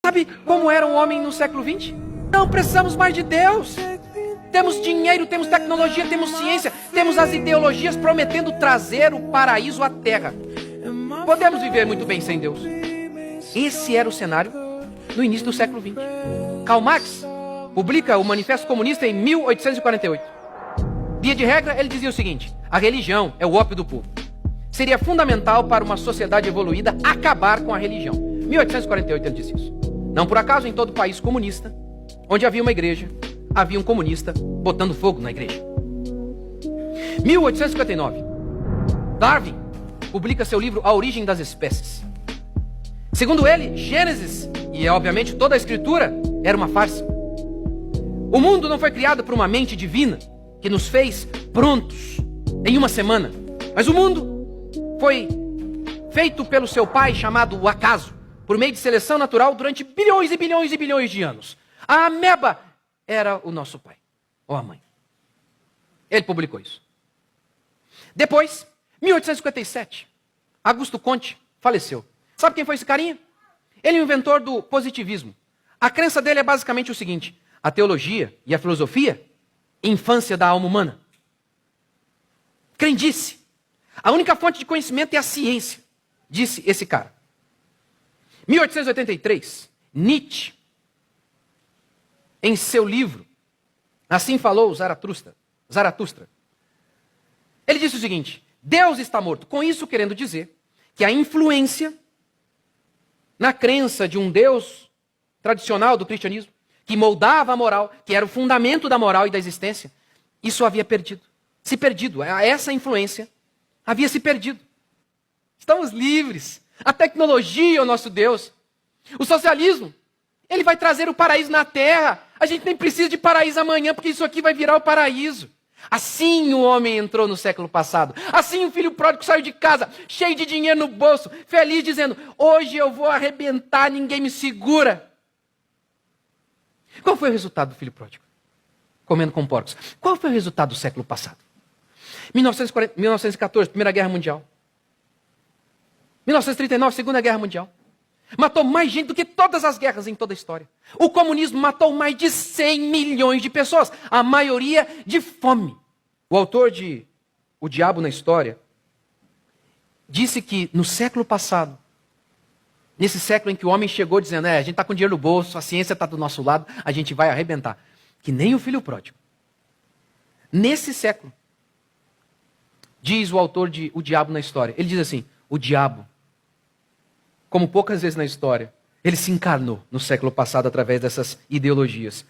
Sabe como era um homem no século XX? Não precisamos mais de Deus. Temos dinheiro, temos tecnologia, temos ciência, temos as ideologias prometendo trazer o paraíso à terra. Podemos viver muito bem sem Deus. Esse era o cenário no início do século XX. Karl Marx publica o Manifesto Comunista em 1848. Via de regra, ele dizia o seguinte: a religião é o ópio do povo. Seria fundamental para uma sociedade evoluída acabar com a religião. 1848 ele disse isso. Não por acaso, em todo país comunista, onde havia uma igreja, havia um comunista botando fogo na igreja. 1859, Darwin publica seu livro A Origem das Espécies. Segundo ele, Gênesis, e obviamente toda a escritura, era uma farsa. O mundo não foi criado por uma mente divina que nos fez prontos em uma semana. Mas o mundo foi feito pelo seu pai, chamado o acaso, por meio de seleção natural durante bilhões e bilhões e bilhões de anos. A ameba era o nosso pai, ou a mãe. Ele publicou isso. Depois, 1857, Augusto Comte faleceu. Sabe quem foi esse carinha? Ele é o inventor do positivismo. A crença dele é basicamente o seguinte: a teologia e a filosofia, infância da alma humana. Crendice. A única fonte de conhecimento é a ciência, disse esse cara. 1883, Nietzsche, em seu livro Assim Falou Zaratustra, ele disse o seguinte: Deus está morto. Com isso querendo dizer que a influência na crença de um Deus tradicional do cristianismo, que moldava a moral, que era o fundamento da moral e da existência, isso havia se perdido. Essa influência havia se perdido. Estamos livres. A tecnologia é o nosso Deus. O socialismo, ele vai trazer o paraíso na terra. A gente nem precisa de paraíso amanhã, porque isso aqui vai virar o paraíso. Assim o homem entrou no século passado. Assim o filho pródigo saiu de casa, cheio de dinheiro no bolso, feliz, dizendo: hoje eu vou arrebentar, ninguém me segura. Qual foi o resultado do filho pródigo? Comendo com porcos. Qual foi o resultado do século passado? 1914, Primeira Guerra Mundial. 1939, Segunda Guerra Mundial. Matou mais gente do que todas as guerras em toda a história. O comunismo matou mais de 100 milhões de pessoas, a maioria de fome. O autor de O Diabo na História disse que no século passado, nesse século em que o homem chegou dizendo: a gente está com dinheiro no bolso, a ciência está do nosso lado, a gente vai arrebentar. Que nem o filho pródigo. Nesse século, diz o autor de O Diabo na História, ele diz assim: o diabo, como poucas vezes na história, ele se encarnou no século passado através dessas ideologias.